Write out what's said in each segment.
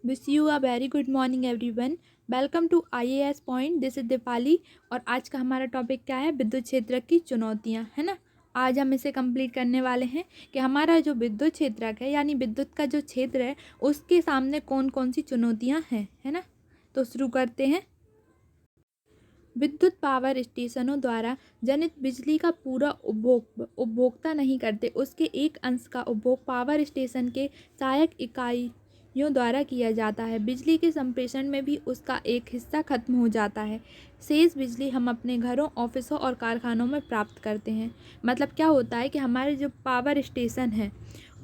Wish you a very good morning everyone. Welcome to IAS point. This is Deepali और आज का हमारा topic क्या है? विद्युत क्षेत्र की चुनौतियां, है ना। आज हम इसे कंप्लीट करने वाले हैं कि हमारा जो विद्युत क्षेत्रक है यानी विद्युत का जो क्षेत्र है उसके सामने कौन कौन सी चुनौतियां हैं, है ना। तो शुरू करते हैं। विद्युत पावर स्टेशनों द्वारा जनित बिजली का पूरा उपभोक्ता नहीं करते, उसके एक अंश का उपभोग पावर स्टेशन के सहायक इकाइयों द्वारा किया जाता है। बिजली के संप्रेषण में भी उसका एक हिस्सा खत्म हो जाता है। शेष बिजली हम अपने घरों, ऑफिसों और कारखानों में प्राप्त करते हैं। मतलब क्या होता है कि हमारे जो पावर स्टेशन है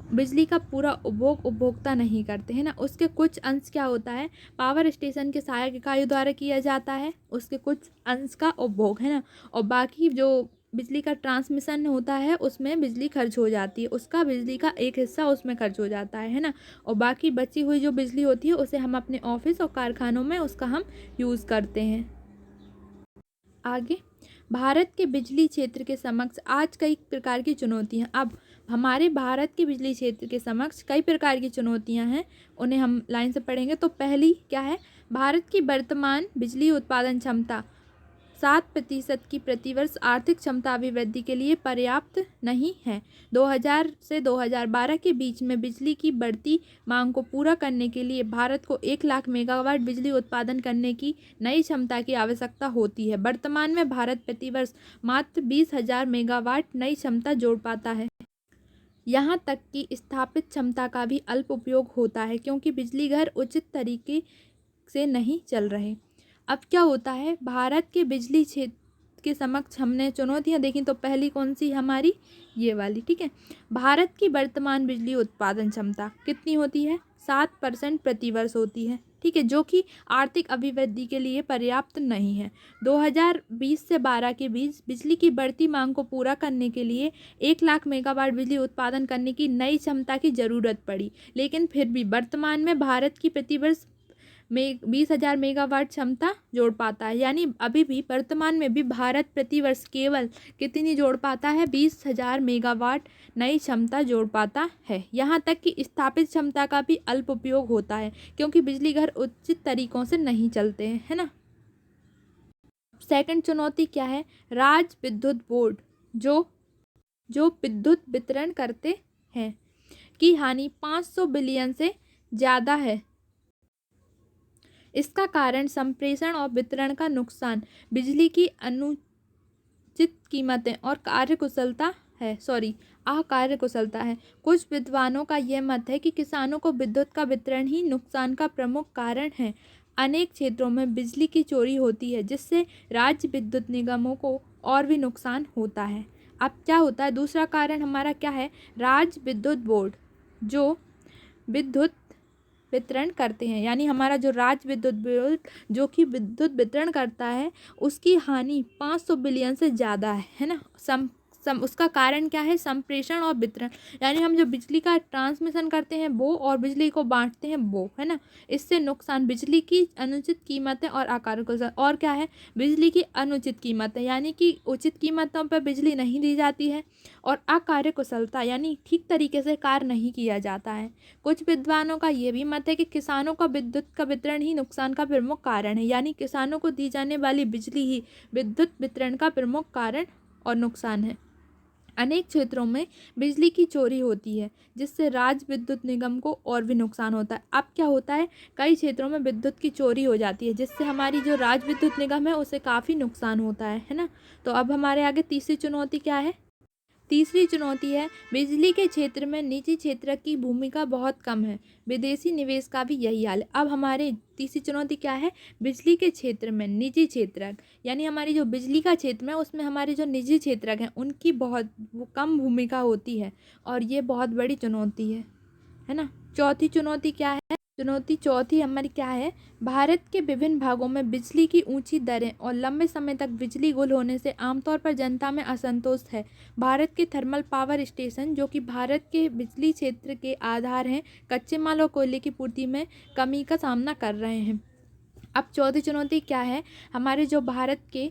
बिजली का पूरा उपभोक्ता नहीं करते हैं ना, उसके कुछ अंश क्या होता है पावर स्टेशन के सहायक इकाइयों द्वारा किया जाता है, उसके कुछ अंश का उपभोग, है ना। और बाकी जो बिजली का ट्रांसमिशन होता है उसमें बिजली खर्च हो जाती है, उसका बिजली का एक हिस्सा उसमें खर्च हो जाता है ना। और बाकी बची हुई जो बिजली होती है उसे हम अपने ऑफिस और कारखानों में उसका हम यूज़ करते हैं। आगे, भारत के बिजली क्षेत्र के समक्ष आज कई प्रकार की चुनौतियां। अब हमारे भारत के बिजली क्षेत्र के समक्ष कई प्रकार की चुनौतियां हैं, उन्हें हम लाइन से पढ़ेंगे। तो पहली क्या है? भारत की वर्तमान बिजली उत्पादन क्षमता 7% की प्रतिवर्ष आर्थिक क्षमता अभिवृद्धि के लिए पर्याप्त नहीं है। 2000 से 2012 के बीच में बिजली की बढ़ती मांग को पूरा करने के लिए भारत को 1 लाख मेगावाट बिजली उत्पादन करने की नई क्षमता की आवश्यकता होती है। वर्तमान में भारत प्रतिवर्ष मात्र 20,000 मेगावाट नई क्षमता जोड़ पाता है। यहाँ तक कि स्थापित क्षमता का भी अल्प उपयोग होता है क्योंकि बिजली घर उचित तरीके से नहीं चल रहे। अब क्या होता है, भारत के बिजली क्षेत्र के समक्ष हमने चुनौतियां देखी। तो पहली कौन सी हमारी? ये वाली, ठीक है। भारत की वर्तमान बिजली उत्पादन क्षमता कितनी होती है? 7% प्रतिवर्ष होती है, ठीक है, जो कि आर्थिक अभिवृद्धि के लिए पर्याप्त नहीं है। 2020 से 12 के बीच बिजली की बढ़ती मांग को पूरा करने के लिए 1 लाख मेगावाट बिजली उत्पादन करने की नई क्षमता की जरूरत पड़ी, लेकिन फिर भी वर्तमान में भारत की प्रतिवर्ष में 20,000 मेगावाट क्षमता जोड़ पाता है। यानी अभी भी वर्तमान में भी भारत प्रतिवर्ष केवल कितनी जोड़ पाता है? 20,000 मेगावाट नई क्षमता जोड़ पाता है। यहाँ तक कि स्थापित क्षमता का भी अल्प उपयोग होता है क्योंकि बिजली घर उचित तरीकों से नहीं चलते हैं, है ना। सेकंड चुनौती क्या है? राज्य विद्युत बोर्ड जो विद्युत वितरण करते हैं की हानि 500 बिलियन से ज़्यादा है। इसका कारण संप्रेषण और वितरण का नुकसान, बिजली की अनुचित कीमतें और अकार्यकुशलता है। कुछ विद्वानों का यह मत है कि किसानों को विद्युत का वितरण ही नुकसान का प्रमुख कारण है। अनेक क्षेत्रों में बिजली की चोरी होती है जिससे राज्य विद्युत निगमों को और भी नुकसान होता है। अब क्या होता है? दूसरा कारण हमारा क्या है? राज्य विद्युत बोर्ड जो विद्युत वितरण करते हैं, यानी हमारा जो राज्य विद्युत बोर्ड जो कि विद्युत वितरण करता है उसकी हानि 500 बिलियन से ज़्यादा है ना। उसका कारण क्या है? संप्रेषण और वितरण, यानी हम जो बिजली का ट्रांसमिशन करते हैं वो और बिजली को बांटते हैं वो, है ना। इससे नुकसान बिजली की अनुचित कीमतें और अकार्यकुशल। और क्या है? बिजली की अनुचित कीमतें यानी कि उचित कीमतों पर बिजली नहीं दी जाती है, और अकार्यकुशलता यानी ठीक तरीके से कार्य नहीं किया जाता है। कुछ विद्वानों का ये भी मत है कि किसानों का विद्युत का वितरण ही नुकसान का प्रमुख कारण है, यानी किसानों को दी जाने वाली बिजली ही विद्युत वितरण का प्रमुख कारण और नुकसान है। अनेक क्षेत्रों में बिजली की चोरी होती है जिससे राज्य विद्युत निगम को और भी नुकसान होता है। अब क्या होता है? कई क्षेत्रों में विद्युत की चोरी हो जाती है जिससे हमारी जो राज्य विद्युत निगम है उसे काफ़ी नुकसान होता है ना। तो अब हमारे आगे तीसरी चुनौती क्या है? तीसरी चुनौती है बिजली के क्षेत्र में निजी क्षेत्र की भूमिका बहुत कम है, विदेशी निवेश का भी यही हाल है। अब हमारे तीसरी चुनौती क्या है? बिजली के क्षेत्र में निजी क्षेत्रक, यानी हमारी जो बिजली का क्षेत्र है उसमें हमारे जो निजी क्षेत्रक हैं उनकी बहुत कम भूमिका होती है, और ये बहुत बड़ी चुनौती है ना। चौथी चुनौती क्या है? चुनौती चौथी हमारी क्या है? भारत के विभिन्न भागों में बिजली की ऊंची दरें और लंबे समय तक बिजली गुल होने से आमतौर पर जनता में असंतोष है। भारत के थर्मल पावर स्टेशन जो कि भारत के बिजली क्षेत्र के आधार हैं, कच्चे माल और कोयले की पूर्ति में कमी का सामना कर रहे हैं। अब चौथी चुनौती क्या है? हमारे जो भारत के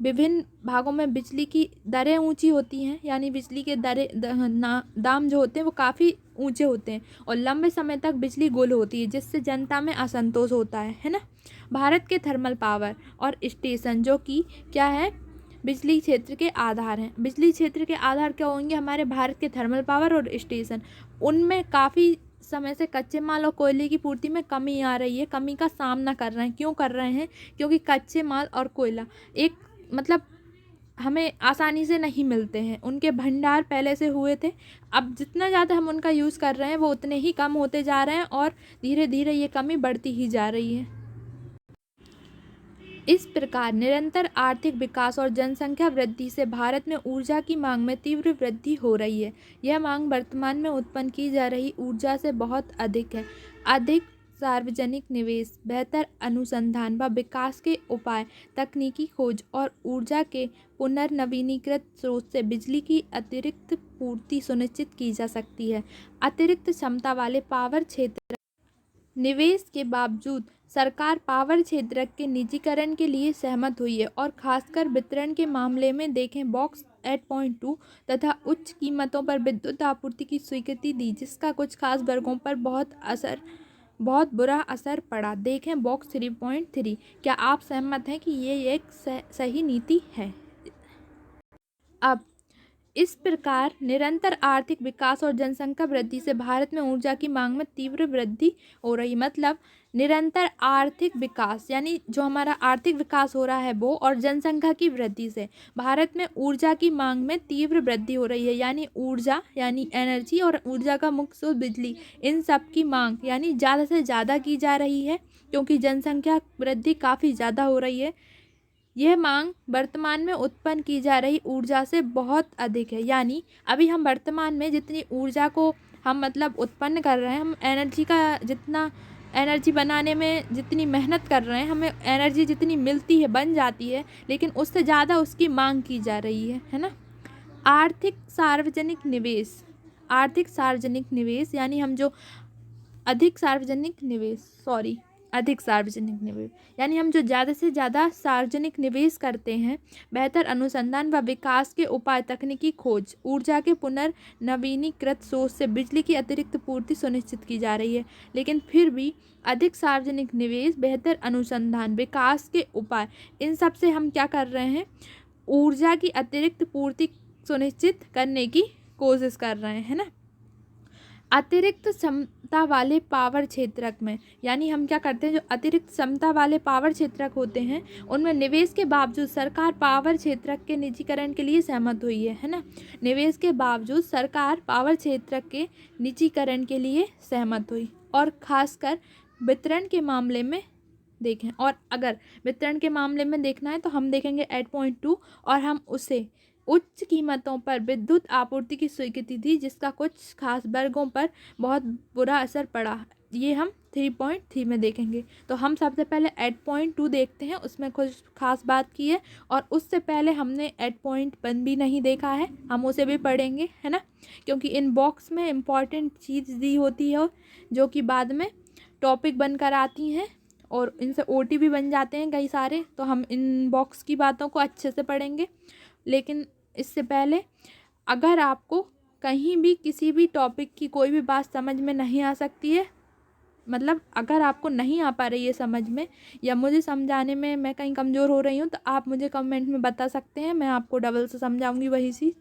विभिन्न भागों में बिजली की दरें ऊंची होती हैं, यानी बिजली के दाम जो होते हैं वो काफ़ी ऊंचे होते हैं, और लंबे समय तक बिजली गुल होती है, जिससे जनता में असंतोष होता है ना। भारत के थर्मल पावर और स्टेशन जो कि क्या है, बिजली क्षेत्र के आधार हैं। बिजली क्षेत्र के आधार क्या होंगे, हमारे भारत के थर्मल पावर और स्टेशन। उनमें काफ़ी समय से कच्चे माल और कोयले की पूर्ति में कमी आ रही है, कमी का सामना कर रहे हैं। क्यों कर रहे हैं? क्योंकि कच्चे माल और कोयला एक मतलब हमें आसानी से नहीं मिलते हैं। उनके भंडार पहले से हुए थे, अब जितना ज़्यादा हम उनका यूज़ कर रहे हैं वो उतने ही कम होते जा रहे हैं, और धीरे धीरे ये कमी बढ़ती ही जा रही है। इस प्रकार निरंतर आर्थिक विकास और जनसंख्या वृद्धि से भारत में ऊर्जा की मांग में तीव्र वृद्धि हो रही है। यह मांग वर्तमान में उत्पन्न की जा रही ऊर्जा से बहुत अधिक है। अधिक सार्वजनिक निवेश, बेहतर अनुसंधान व विकास के उपाय, तकनीकी खोज और ऊर्जा के पुनर्नवीनीकृत स्रोत से बिजली की अतिरिक्त पूर्ति सुनिश्चित की जा सकती है। अतिरिक्त क्षमता वाले पावर क्षेत्र निवेश के बावजूद सरकार पावर क्षेत्र के निजीकरण के लिए सहमत हुई है, और खासकर वितरण के मामले में देखें बॉक्स 8.2 तथा उच्च कीमतों पर विद्युत आपूर्ति की स्वीकृति दी, जिसका कुछ खास वर्गों पर बहुत बुरा असर पड़ा। देखें बॉक्स 3.3। क्या आप सहमत हैं कि ये एक सही नीति है? अब इस प्रकार निरंतर आर्थिक विकास और जनसंख्या वृद्धि से भारत में ऊर्जा की मांग में तीव्र वृद्धि हो रही, मतलब निरंतर आर्थिक विकास यानी जो हमारा आर्थिक विकास हो रहा है वो, और जनसंख्या की वृद्धि से भारत में ऊर्जा की मांग में तीव्र वृद्धि हो रही है। यानी ऊर्जा यानी एनर्जी और ऊर्जा का मुख्य स्रोत बिजली, इन सब की मांग यानी ज़्यादा से ज़्यादा की जा रही है, क्योंकि जनसंख्या वृद्धि काफ़ी ज़्यादा हो रही है। यह मांग वर्तमान में उत्पन्न की जा रही ऊर्जा से बहुत अधिक है। यानी अभी हम वर्तमान में जितनी ऊर्जा को हम उत्पन्न कर रहे हैं, हम एनर्जी का जितना एनर्जी बनाने में जितनी मेहनत कर रहे हैं, हमें एनर्जी जितनी मिलती है बन जाती है, लेकिन उससे ज़्यादा उसकी मांग की जा रही है ना। आर्थिक सार्वजनिक निवेश यानी हम जो अधिक सार्वजनिक निवेश यानी हम जो ज़्यादा से ज़्यादा सार्वजनिक निवेश करते हैं, बेहतर अनुसंधान व विकास के उपाय, तकनीकी खोज, ऊर्जा के पुनर्नवीनीकृत स्रोत से बिजली की अतिरिक्त पूर्ति सुनिश्चित की जा रही है। लेकिन फिर भी अधिक सार्वजनिक निवेश, बेहतर अनुसंधान, विकास के उपाय, इन सब से हम क्या कर रहे हैं, ऊर्जा की अतिरिक्त पूर्ति सुनिश्चित करने की कोशिश कर रहे हैं, है ना। अतिरिक्त क्षमता वाले पावर क्षेत्रक में यानी हम क्या करते हैं, जो अतिरिक्त क्षमता वाले पावर क्षेत्रक होते हैं उनमें निवेश के बावजूद सरकार पावर क्षेत्रक के निजीकरण के लिए सहमत हुई है ना। निवेश के बावजूद सरकार पावर क्षेत्रक के निजीकरण के लिए सहमत हुई, और खासकर वितरण के मामले में देखें, और अगर वितरण के मामले में देखना है तो हम देखेंगे 8.2, और हम उसे उच्च कीमतों पर विद्युत आपूर्ति की स्वीकृति दी, जिसका कुछ खास वर्गों पर बहुत बुरा असर पड़ा। ये हम 3.3 में देखेंगे। तो हम सबसे पहले 8.2 देखते हैं, उसमें कुछ खास बात की है, और उससे पहले हमने 8.1 भी नहीं देखा है, हम उसे भी पढ़ेंगे, है ना। क्योंकि इन बॉक्स में इम्पॉर्टेंट चीज़ दी होती है जो कि बाद में टॉपिक बनकर आती हैं, और इनसे OT भी बन जाते हैं कई सारे। तो हम इन बॉक्स की बातों को अच्छे से पढ़ेंगे। लेकिन इससे पहले अगर आपको कहीं भी किसी भी टॉपिक की कोई भी बात समझ में नहीं आ सकती है, अगर आपको नहीं आ पा रही है समझ में, या मुझे समझाने में मैं कहीं कमज़ोर हो रही हूँ, तो आप मुझे कमेंट में बता सकते हैं, मैं आपको डबल से समझाऊंगी वही चीज़।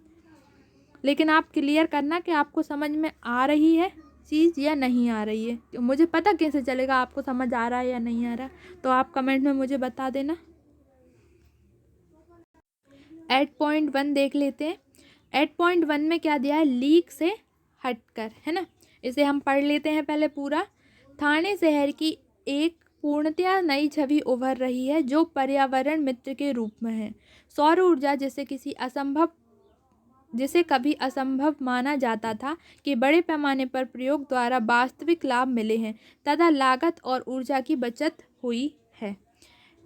लेकिन आप क्लियर करना कि आपको समझ में आ रही है चीज़ या नहीं आ रही है। तो मुझे पता कैसे चलेगा आपको समझ आ रहा है या नहीं आ रहा, तो आप कमेंट में मुझे बता देना। 8.1 देख लेते हैं। 8.1 में क्या दिया है, लीक से हटकर, है ना। इसे हम पढ़ लेते हैं पहले पूरा। ठाणे शहर की एक पूर्णतया नई छवि उभर रही है, जो पर्यावरण मित्र के रूप में है। सौर ऊर्जा जिसे कभी असंभव माना जाता था कि बड़े पैमाने पर प्रयोग द्वारा वास्तविक लाभ मिले हैं तथा लागत और ऊर्जा की बचत हुई है।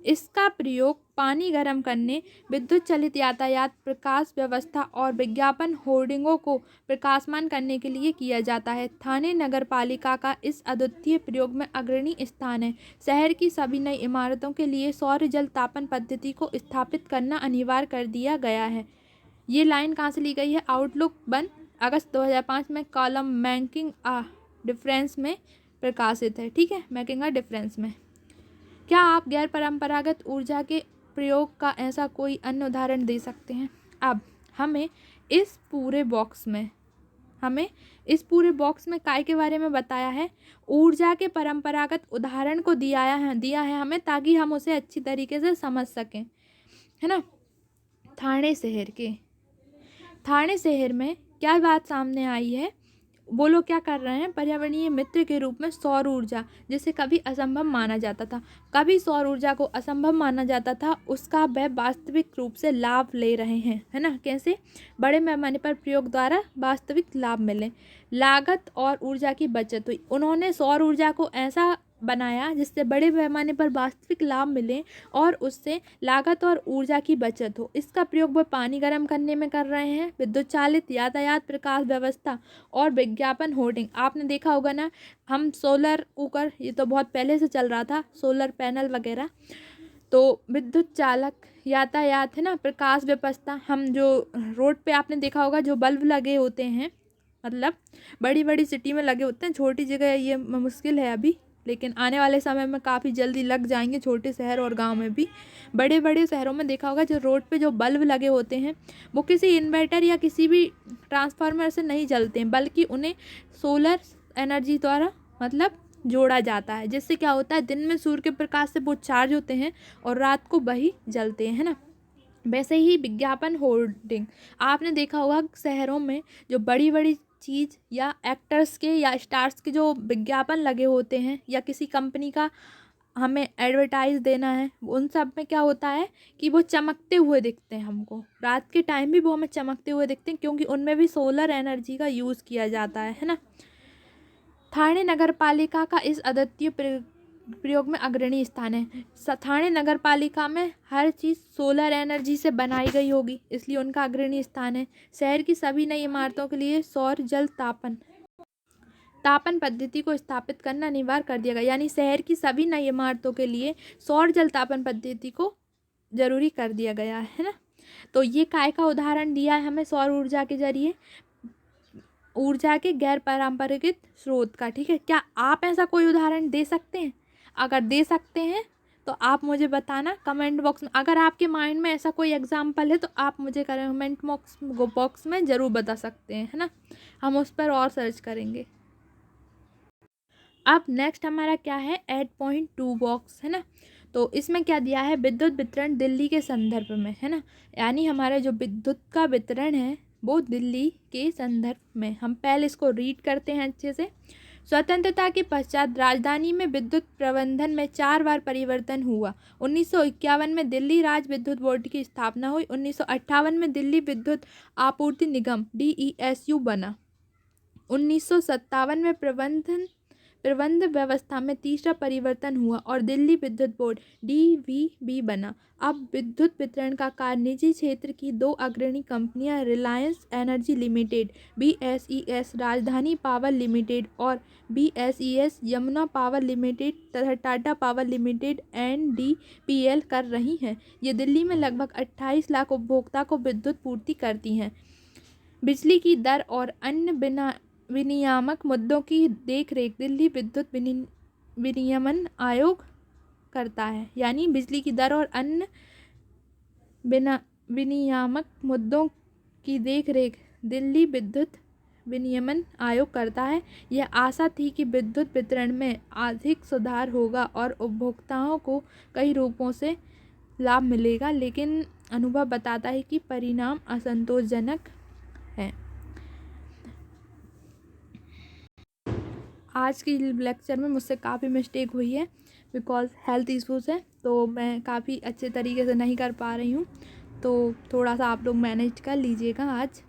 इसका प्रयोग पानी गर्म करने, विद्युत चलित यातायात, प्रकाश व्यवस्था और विज्ञापन होर्डिंगों को प्रकाशमान करने के लिए किया जाता है। ठाणे नगर पालिका का इस अद्वितीय प्रयोग में अग्रणी स्थान है। शहर की सभी नई इमारतों के लिए सौर जल तापन पद्धति को स्थापित करना अनिवार्य कर दिया गया है। ये लाइन कहाँ से ली गई है? आउटलुक 1 अगस्त 2005 में कॉलम मेकिंग अ डिफरेंस में प्रकाशित है। ठीक है, मेकिंग अ डिफरेंस में। क्या आप गैर परंपरागत ऊर्जा के प्रयोग का ऐसा कोई अन्य उदाहरण दे सकते हैं? अब हमें इस पूरे बॉक्स में काय के बारे में बताया है? ऊर्जा के परंपरागत उदाहरण को दिया है हमें, ताकि हम उसे अच्छी तरीके से समझ सकें, है ना। ठाणे शहर में क्या बात सामने आई है? वो लोग क्या कर रहे हैं? पर्यावरणीय मित्र के रूप में सौर ऊर्जा, जिसे कभी असंभव माना जाता था, उसका वह वास्तविक रूप से लाभ ले रहे हैं, है ना। कैसे? बड़े पैमाने पर प्रयोग द्वारा वास्तविक लाभ मिले, लागत और ऊर्जा की बचत हुई। उन्होंने सौर ऊर्जा को ऐसा बनाया जिससे बड़े पैमाने पर वास्तविक लाभ मिले और उससे लागत और ऊर्जा की बचत हो। इसका प्रयोग वो पानी गर्म करने में कर रहे हैं, विद्युत चालित यातायात, प्रकाश व्यवस्था और विज्ञापन होर्डिंग। आपने देखा होगा ना, हम सोलर कुकर, ये तो बहुत पहले से चल रहा था, सोलर पैनल वगैरह, तो विद्युत चालक यातायात, है ना, प्रकाश व्यवस्था, हम जो रोड पे आपने देखा होगा जो बल्ब लगे होते हैं, मतलब बड़ी बड़ी सिटी में लगे होते हैं, छोटी जगह ये मुश्किल है अभी, लेकिन आने वाले समय में काफ़ी जल्दी लग जाएंगे, छोटे शहर और गांव में भी। बड़े बड़े शहरों में देखा होगा जो रोड पे जो बल्ब लगे होते हैं वो किसी इन्वर्टर या किसी भी ट्रांसफार्मर से नहीं जलते हैं, बल्कि उन्हें सोलर एनर्जी द्वारा मतलब जोड़ा जाता है, जिससे क्या होता है, दिन में सूर्य के प्रकाश से वो चार्ज होते हैं और रात को वही जलते हैं, है ना। वैसे ही विज्ञापन होर्डिंग, आपने देखा होगा शहरों में जो बड़ी बड़ी चीज़ या एक्टर्स के या स्टार्स के जो विज्ञापन लगे होते हैं, या किसी कंपनी का हमें एडवर्टाइज देना है, उन सब में क्या होता है कि वो चमकते हुए दिखते हैं हमको, रात के टाइम भी वो हमें चमकते हुए दिखते हैं, क्योंकि उनमें भी सोलर एनर्जी का यूज़ किया जाता है ना। ठाणे नगर पालिका का इस अद्वितीय प्रयोग में अग्रणी स्थान है। ठाणे नगर पालिका में हर चीज़ सोलर एनर्जी से बनाई गई होगी, इसलिए उनका अग्रणी स्थान है। शहर की सभी नई इमारतों के लिए सौर जल तापन पद्धति को स्थापित करना अनिवार्य कर दिया गया, यानी शहर की सभी नई इमारतों के लिए सौर जल तापन पद्धति को जरूरी कर दिया गया है ना। तो ये काय का उदाहरण दिया है हमें सौर ऊर्जा के जरिए, ऊर्जा के गैर पारंपरिक स्रोत का। ठीक है, क्या आप ऐसा कोई उदाहरण दे सकते हैं? अगर दे सकते हैं तो आप मुझे बताना कमेंट बॉक्स में। अगर आपके माइंड में ऐसा कोई एग्जाम्पल है तो आप मुझे कमेंट बॉक्स में ज़रूर बता सकते हैं, है ना, हम उस पर और सर्च करेंगे। अब नेक्स्ट हमारा क्या है, 8.2 बॉक्स, है ना। तो इसमें क्या दिया है, विद्युत वितरण दिल्ली के संदर्भ में, है ना, यानी हमारा जो विद्युत का वितरण है वो दिल्ली के संदर्भ में। हम पहले इसको रीड करते हैं अच्छे से। स्वतंत्रता के पश्चात राजधानी में विद्युत प्रबंधन में 4 बार परिवर्तन हुआ। 1951 में दिल्ली राज्य विद्युत बोर्ड की स्थापना हुई। 1958 में दिल्ली विद्युत आपूर्ति निगम DESU बना। 1957 में प्रबंध व्यवस्था में तीसरा परिवर्तन हुआ और दिल्ली विद्युत बोर्ड DVB बना। अब विद्युत वितरण का कार्य निजी क्षेत्र की 2 अग्रणी कंपनियां रिलायंस एनर्जी लिमिटेड BSES, राजधानी पावर लिमिटेड और BSES यमुना पावर लिमिटेड तथा टाटा पावर लिमिटेड NDPL कर रही हैं। ये दिल्ली में लगभग 28 लाख उपभोक्ता को विद्युत पूर्ति करती हैं। बिजली की दर और अन्य विनियामक मुद्दों की देखरेख दिल्ली विद्युत विनियमन आयोग करता है, यानी बिजली की दर और अन्य विनियामक मुद्दों की देखरेख दिल्ली विद्युत विनियमन आयोग करता है। यह आशा थी कि विद्युत वितरण में अधिक सुधार होगा और उपभोक्ताओं को कई रूपों से लाभ मिलेगा, लेकिन अनुभव बताता है कि परिणाम असंतोषजनक है। आज की लेक्चर में मुझसे काफ़ी मिस्टेक हुई है, बिकॉज़ हेल्थ इश्यूज़ है, तो मैं काफ़ी अच्छे तरीके से नहीं कर पा रही हूँ, तो थोड़ा सा आप लोग मैनेज कर लीजिएगा। आज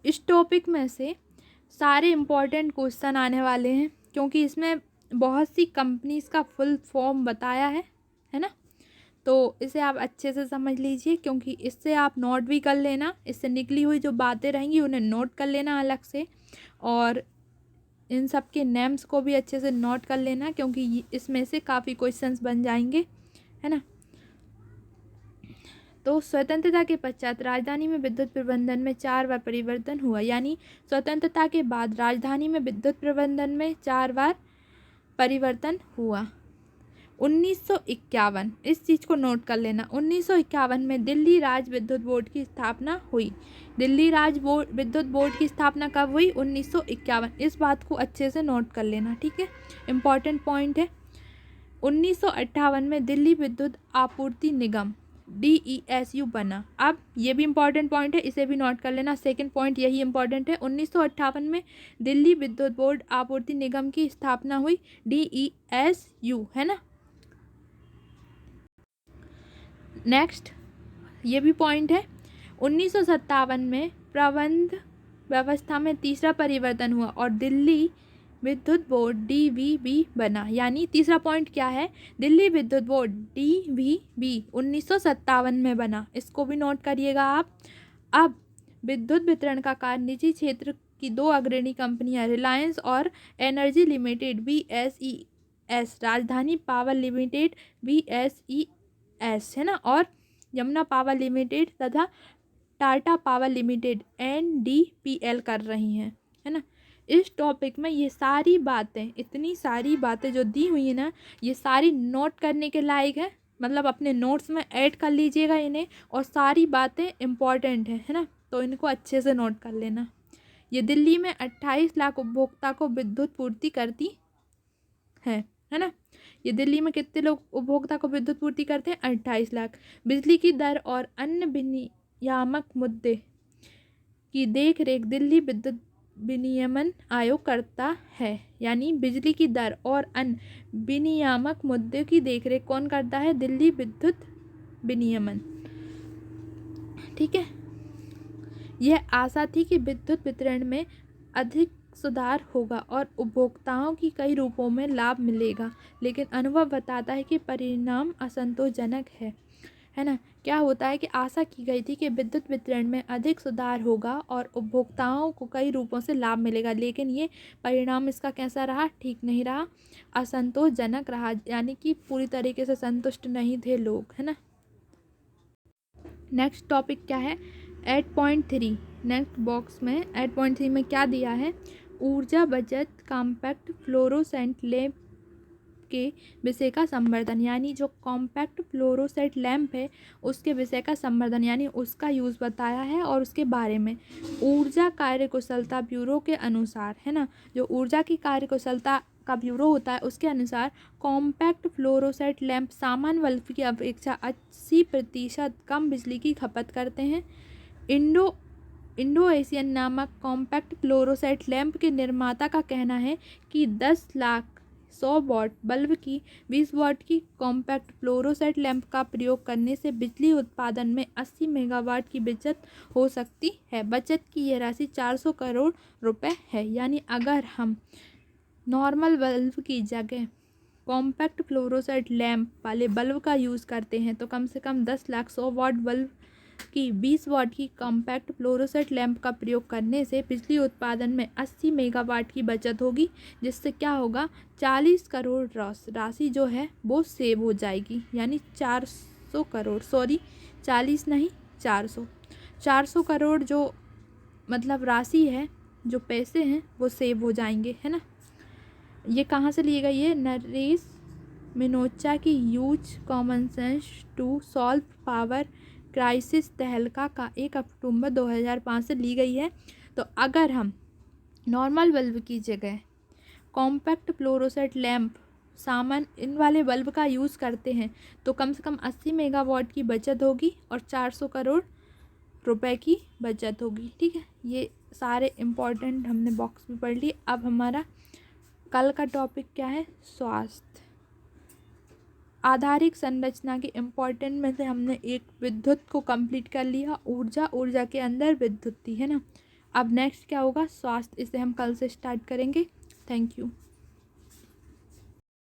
इस टॉपिक में से सारे इम्पॉर्टेंट क्वेश्चन आने वाले हैं, क्योंकि इसमें बहुत सी कंपनीज का फुल फॉर्म बताया है ना। तो इसे आप अच्छे से समझ लीजिए, क्योंकि इससे आप नोट भी कर लेना, इससे निकली हुई जो बातें रहेंगी उन्हें नोट कर लेना अलग से, और इन सब के नेम्स को भी अच्छे से नोट कर लेना, क्योंकि इसमें से काफ़ी क्वेश्चंस बन जाएंगे, है ना। तो स्वतंत्रता के पश्चात राजधानी में विद्युत प्रबंधन में 4 बार परिवर्तन हुआ, यानी स्वतंत्रता के बाद राजधानी में विद्युत प्रबंधन में 4 बार परिवर्तन हुआ। 1951, इस चीज़ को नोट कर लेना, 1951 में दिल्ली राज्य विद्युत बोर्ड की स्थापना हुई। दिल्ली राज्य विद्युत बोर्ड की स्थापना कब हुई? 1951। इस बात को अच्छे से नोट कर लेना, ठीक है, इम्पॉर्टेंट पॉइंट है। 1958 में दिल्ली विद्युत आपूर्ति निगम DESU बना। अब ये भी इम्पॉर्टेंट पॉइंट है, इसे भी नोट कर लेना, सेकंड पॉइंट यही इम्पॉर्टेंट है। 1958 में दिल्ली विद्युत बोर्ड आपूर्ति निगम की स्थापना हुई, DESU, है ना। नेक्स्ट ये भी पॉइंट है। 1957 में प्रबंध व्यवस्था में तीसरा परिवर्तन हुआ और दिल्ली विद्युत बोर्ड DVB बना। यानी तीसरा पॉइंट क्या है? दिल्ली विद्युत बोर्ड DVB 1957 में बना, इसको भी नोट करिएगा आप। अब विद्युत वितरण का कार्य निजी क्षेत्र की 2 अग्रणी कंपनियां रिलायंस और एनर्जी लिमिटेड BSES, राजधानी पावर लिमिटेड BSES, है ना, और यमुना पावर लिमिटेड तथा टाटा पावर लिमिटेड NDPL कर रही हैं, है ना। इस टॉपिक में ये सारी बातें, इतनी सारी बातें जो दी हुई है ना, ये सारी नोट करने के लायक है, मतलब अपने नोट्स में ऐड कर लीजिएगा इन्हें, और सारी बातें इम्पॉर्टेंट है ना, तो इनको अच्छे से नोट कर लेना। ये दिल्ली में 28 लाख उपभोक्ता को विद्युत पूर्ति करती है ना। ये दिल्ली में कितने लोग उपभोक्ता को विद्युत पूर्ति करते हैं? 28 लाख। बिजली की दर और अन्य विनियामक मुद्दे की देख रेख दिल्ली विद्युत विनियमन आयोग करता है। यानी बिजली की दर और अन्य विनियामक मुद्दे की देखरेख कौन करता है? दिल्ली विद्युत विनियमन, ठीक है। यह आशा थी कि विद्युत वितरण में अधिक सुधार होगा और उपभोक्ताओं की कई रूपों में लाभ मिलेगा, लेकिन अनुभव बताता है कि परिणाम असंतोषजनक है ना। क्या होता है कि आशा की गई थी कि विद्युत वितरण में अधिक सुधार होगा और उपभोक्ताओं को कई रूपों से लाभ मिलेगा, लेकिन ये परिणाम इसका कैसा रहा? ठीक नहीं रहा, असंतोषजनक रहा, यानी कि पूरी तरीके से संतुष्ट नहीं थे लोग, है ना। नेक्स्ट टॉपिक क्या है? 8.3, नेक्स्ट बॉक्स में 8.3 में क्या दिया है? ऊर्जा बचत कॉम्पैक्ट फ्लोरोसेंट लैंप के विषय का संवर्धन, यानी जो कॉम्पैक्ट फ्लोरोसेंट लैंप है उसके विषय का संवर्धन, यानी उसका यूज़ बताया है और उसके बारे में। ऊर्जा कार्यकुशलता ब्यूरो के अनुसार, है ना, जो ऊर्जा की कार्यकुशलता का ब्यूरो होता है उसके अनुसार कॉम्पैक्ट फ्लोरोसेंट लैंप सामान्य बल्ब की अपेक्षा 80% कम बिजली की खपत करते हैं। इंडो एशियन नामक कॉम्पैक्ट फ्लोरोसेंट लैंप के निर्माता का कहना है कि 10 लाख 100 वाट बल्ब की 20 वाट की कॉम्पैक्ट फ्लोरोसेंट लैंप का प्रयोग करने से बिजली उत्पादन में 80 मेगावाट की बचत हो सकती है। बचत की यह राशि 400 करोड़ रुपए है। यानी अगर हम नॉर्मल बल्ब की जगह कॉम्पैक्ट फ्लोरोसेंट लैंप वाले बल्ब का यूज़ करते हैं तो कम से कम 10 लाख 100 वाट बल्ब की 20 वाट की कॉम्पैक्ट फ्लोरोसेंट लैंप का प्रयोग करने से बिजली उत्पादन में 80 मेगावाट की बचत होगी, जिससे क्या होगा? 40 करोड़ राशि जो है वो सेव हो जाएगी। यानी 400 करोड़, सॉरी 40 नहीं 400 करोड़ जो मतलब राशि है, जो पैसे हैं वो सेव हो जाएंगे, है ना। ये कहाँ से लिए गई? ये नरेश मिनोचा की use common sense to solve power crisis Tehelka का 1 अक्टूबर 2005 से ली गई है। तो अगर हम नॉर्मल बल्ब की जगह कॉम्पैक्ट फ्लोरोसेंट लैंप सामान्य इन वाले बल्ब का यूज़ करते हैं तो कम से कम 80 मेगावाट की बचत होगी और 400 करोड़ रुपए की बचत होगी, ठीक है। ये सारे इम्पोर्टेंट हमने बॉक्स में पढ़ लिए। अब हमारा कल का टॉपिक क्या है? स्वास्थ्य आधारिक संरचना के इम्पोर्टेंट में से हमने एक विद्युत को कंप्लीट कर लिया। ऊर्जा के अंदर विद्युत थी, है ना। अब नेक्स्ट क्या होगा? स्वास्थ्य, इसे हम कल से स्टार्ट करेंगे। Thank you.